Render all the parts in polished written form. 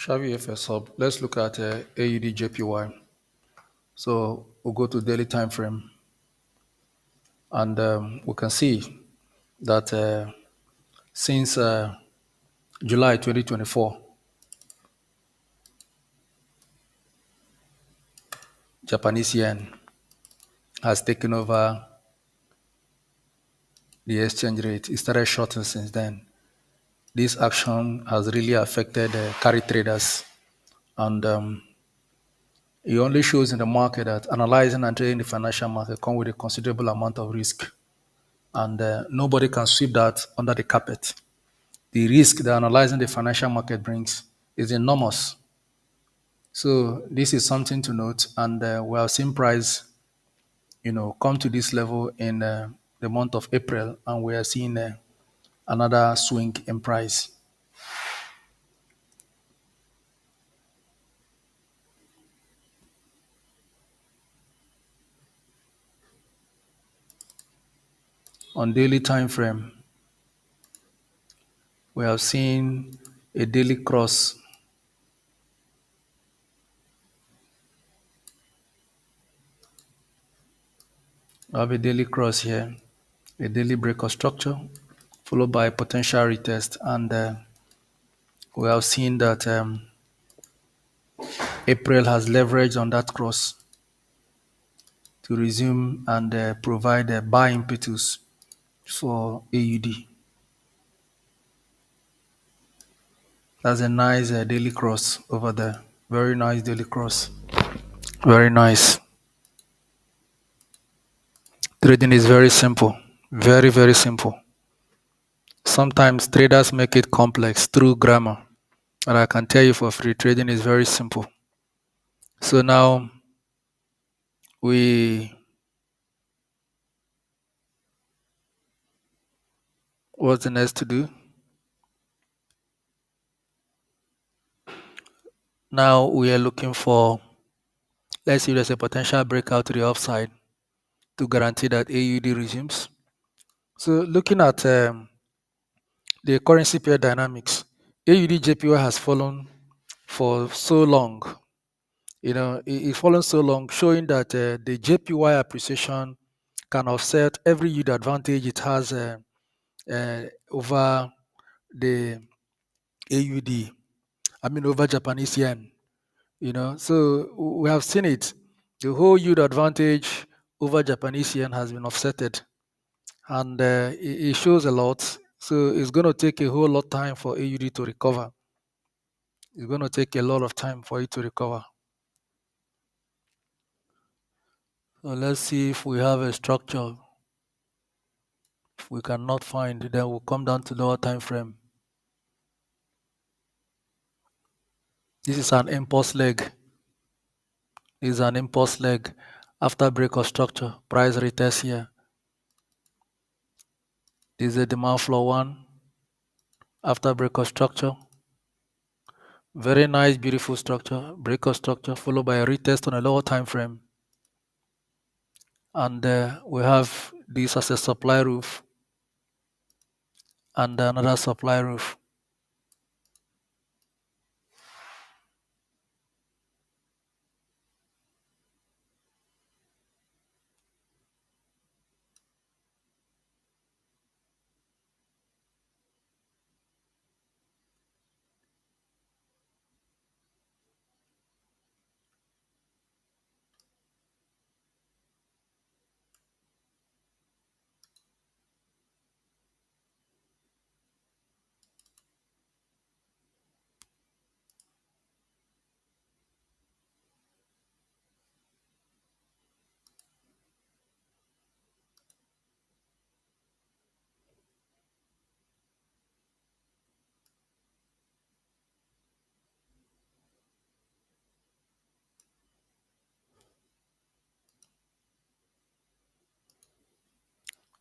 Shavyfxhub. Let's look at AUD So we'll go to daily time frame, and we can see that since July 2024, Japanese yen has taken over the exchange rate. It started shorting since then. This action has really affected carry traders, and it only shows in the market that analyzing and trading the financial market come with a considerable amount of risk, and nobody can sweep that under the carpet. The risk that analyzing the financial market brings is enormous. So this is something to note, and we have seen price, come to this level in the month of April, and we are seeing another swing in price. On daily time frame, we have seen a daily cross. We have a daily cross here, a daily break of structure, followed by a potential retest, and we have seen that April has leveraged on that cross to resume and provide a buy impetus for AUD. That's a nice daily cross over there. Very nice daily cross. Very nice. Trading is very simple. Very, very simple. Sometimes traders make it complex through grammar. And I can tell you for free, trading is very simple. So now what's the next to do? Now we are looking for, let's see if there's a potential breakout to the upside to guarantee that AUD resumes. So looking at the currency pair dynamics, AUD JPY has fallen for so long. It's fallen so long, showing that the JPY appreciation can offset every yield advantage it has over the AUD. Over Japanese yen. So we have seen it. The whole yield advantage over Japanese yen has been offsetted, and it shows a lot. So it's going to take a whole lot of time for AUD to recover. It's going to take a lot of time for it to recover. So let's see if we have a structure. If we cannot find, then we'll come down to lower time frame. This is an impulse leg. This is an impulse leg after break of structure. Price retest here. This is a demand floor 1 after break of structure. Very nice, beautiful structure. Break of structure followed by a retest on a lower time frame. And we have this as a supply roof and another supply roof.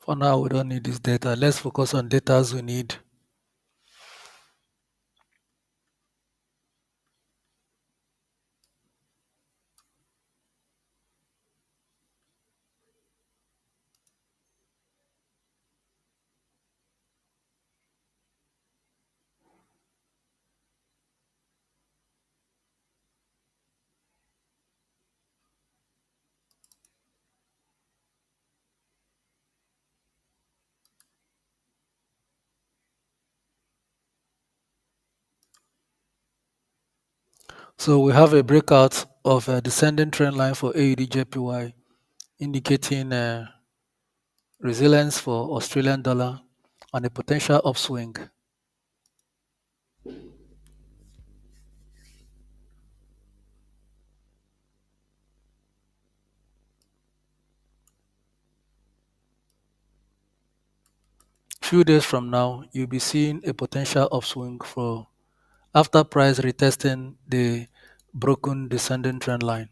For now, we don't need this data. Let's focus on data we need. So we have a breakout of a descending trend line for AUD JPY, indicating resilience for Australian dollar and a potential upswing. Few days from now, you'll be seeing a potential upswing for after price retesting the broken descending trend line.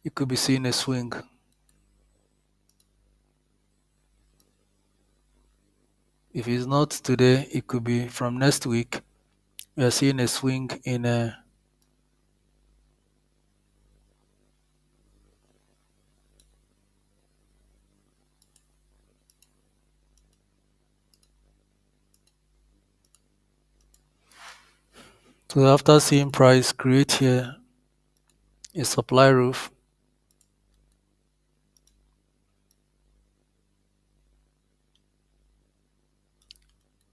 You could be seeing a swing. If it's not today, it could be from next week. We are seeing a swing in a. So after seeing price create here a supply roof,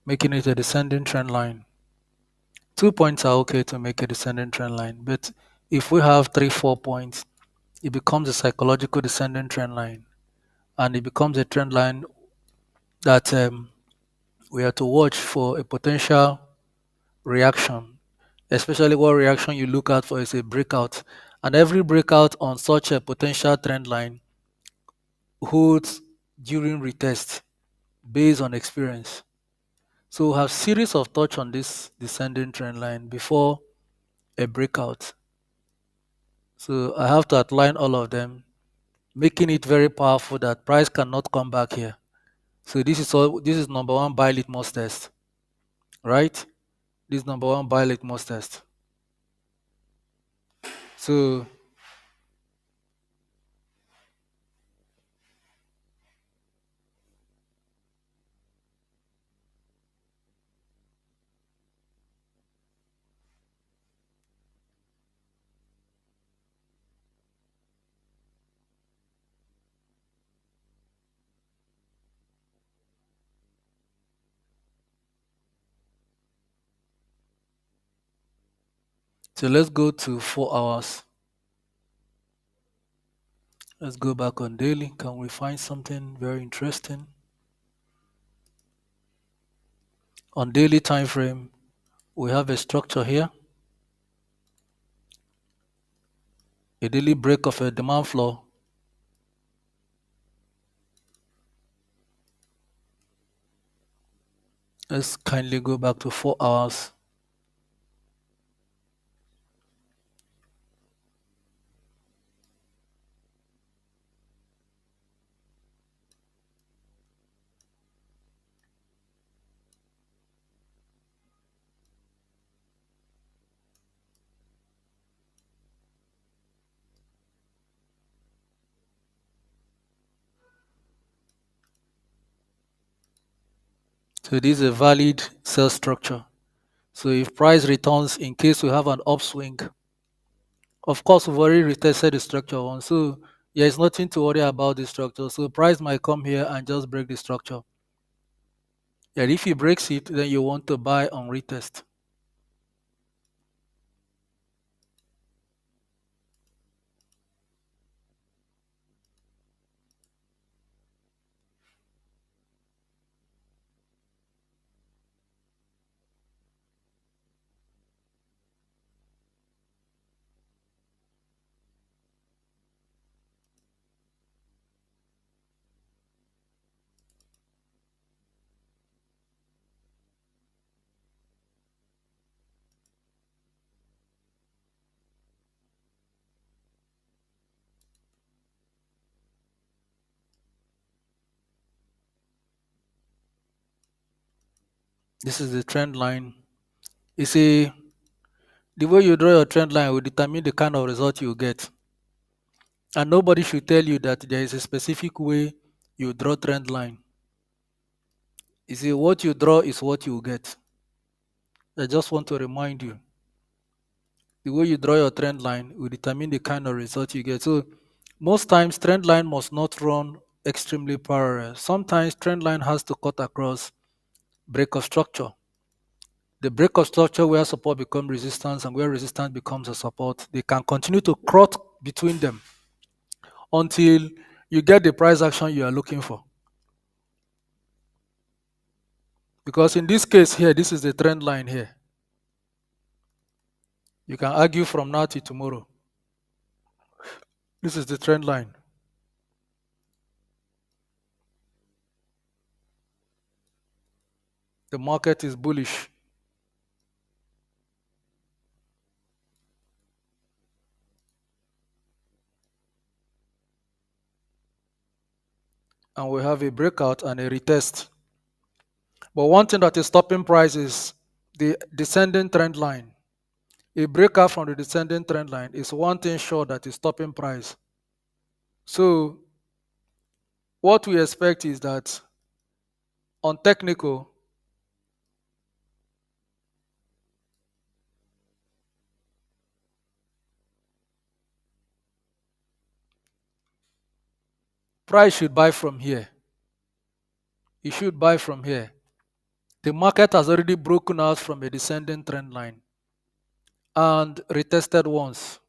making it a descending trend line. 2 points are okay to make a descending trend line, but if we have 3, 4 points, it becomes a psychological descending trend line, and it becomes a trend line that we are to watch for a potential reaction. Especially what reaction you look out for is a breakout, and every breakout on such a potential trend line holds during retest based on experience. So we'll have series of touch on this descending trend line before a breakout. So I have to outline all of them, making it very powerful that price cannot come back here. So this is number one buy litmus test, right? This is number one buy litmus test. So let's go to 4 hours. Let's go back on daily. Can we find something very interesting? On daily time frame, we have a structure here, a daily break of a demand floor. Let's kindly go back to 4 hours. So this is a valid sell structure. So if price returns in case we have an upswing, of course we've already retested the structure one, so there is nothing to worry about the structure. So price might come here and just break the structure. And if it breaks it, then you want to buy on retest. This is the trend line. You see, the way you draw your trend line will determine the kind of result you get. And nobody should tell you that there is a specific way you draw trend line. You see, what you draw is what you get. I just want to remind you, the way you draw your trend line will determine the kind of result you get. So most times trend line must not run extremely parallel. Sometimes trend line has to cut across break of structure. the break of structure where support becomes resistance and where resistance becomes a support, they can continue to crowd between them until you get the price action you are looking for. Because in this case here, this is the trend line here. You can argue from now till tomorrow. This is the trend line. The market is bullish. And we have a breakout and a retest. But one thing that is stopping price is the descending trend line. A breakout from the descending trend line is one thing sure that is stopping price. So what we expect is that on technical, price should buy from here. It should buy from here. The market has already broken out from a descending trend line and retested once.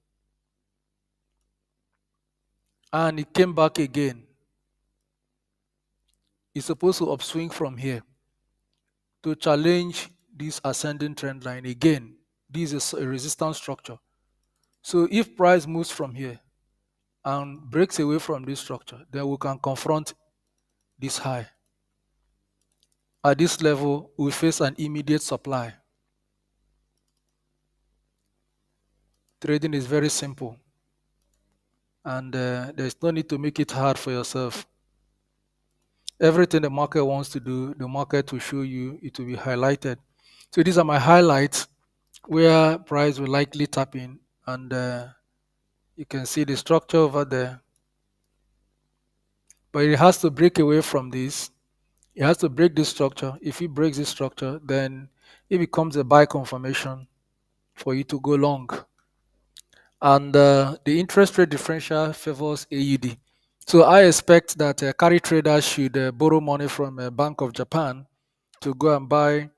And it came back again. It's supposed to upswing from here to challenge this ascending trend line again. This is a resistance structure. So if price moves from here and breaks away from this structure, then we can confront this high. At this level, we face an immediate supply. Trading is very simple, and there's no need to make it hard for yourself. Everything the market wants to do, the market will show you, it will be highlighted. So these are my highlights where price will likely tap in, and you can see the structure over there. But it has to break away from this. It has to break this structure. If it breaks this structure, then it becomes a buy confirmation for you to go long. And the interest rate differential favors AUD. So I expect that carry traders should borrow money from Bank of Japan to go and buy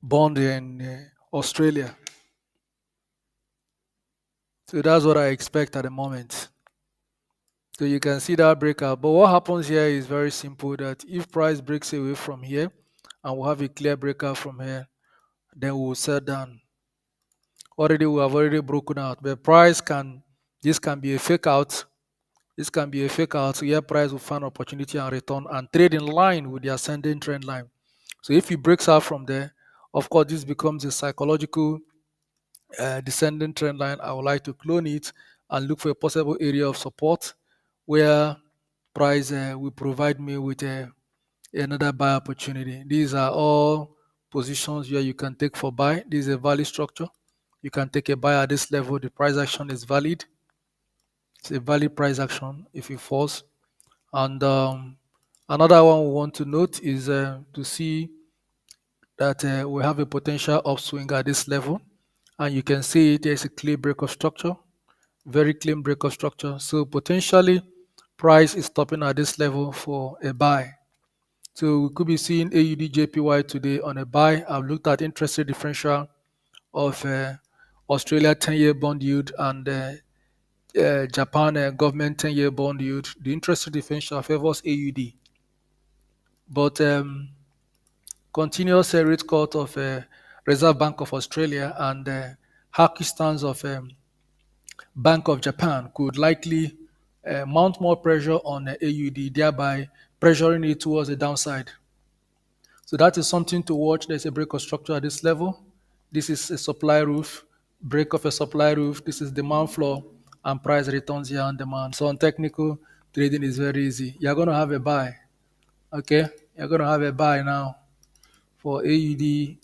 bond in Australia. So that's what I expect at the moment. So you can see that breakout. But what happens here is very simple, that if price breaks away from here and we'll have a clear breakout from here, then we'll sell down. Already we have already broken out. But this can be a fake out. This can be a fake out. So here price will find opportunity and return and trade in line with the ascending trend line. So if it breaks out from there, of course, this becomes a psychological descending trend line. I would like to clone it and look for a possible area of support where price will provide me with another buy opportunity. These are all positions where you can take for buy. This is a valid structure. You can take a buy at this level. The price action is valid. It's a valid price action if it falls. And another one we want to note is to see that we have a potential upswing at this level. And you can see there's a clear break of structure, very clean break of structure. So potentially price is stopping at this level for a buy. So we could be seeing AUD JPY today on a buy. I've looked at interest rate differential of Australia 10-year bond yield and Japan government 10-year bond yield. The interest rate differential favors AUD. But continuous rate cut of Reserve Bank of Australia and hawkish stance of Bank of Japan could likely mount more pressure on AUD, thereby pressuring it towards the downside. So that is something to watch. There's a break of structure at this level. This is a supply roof, break of a supply roof. This is demand floor, and price returns here on demand. So on technical, trading is very easy. You're going to have a buy. Okay? You're going to have a buy now for AUD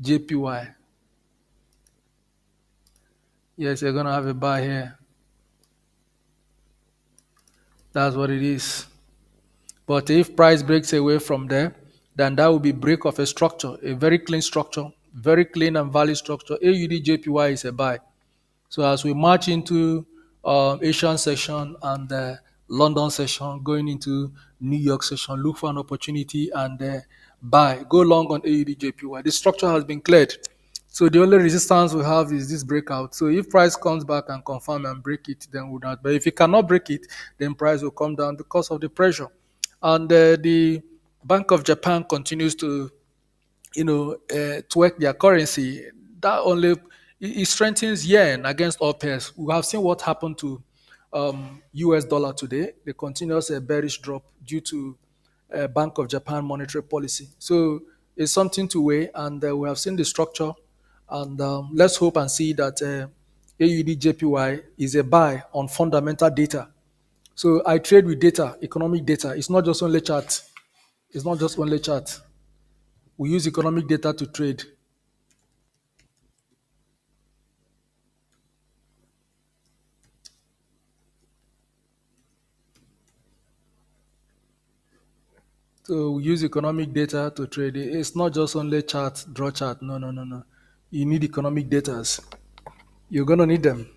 JPY. Yes, you're going to have a buy here. That's what it is. But if price breaks away from there, then that will be break of a structure, a very clean structure, very clean and valid structure. AUD JPY is a buy. So as we march into Asian session and London session, going into New York session, look for an opportunity and buy, go long on AUDJPY. The structure has been cleared. So the only resistance we have is this breakout. So if price comes back and confirm and break it, then we'll not. But if it cannot break it, then price will come down because of the pressure. And the Bank of Japan continues to to work their currency. That only it strengthens yen against all pairs. We have seen what happened to US dollar today, the continuous bearish drop due to Bank of Japan monetary policy. So it's something to weigh, and we have seen the structure. And let's hope and see that AUD is a buy on fundamental data. So I trade with data, economic data. It's not just only chart. It's not just only chart. We use economic data to trade. So we use economic data to trade. It's not just only chart, draw chart. No, no, no, no. You need economic data. You're gonna need them.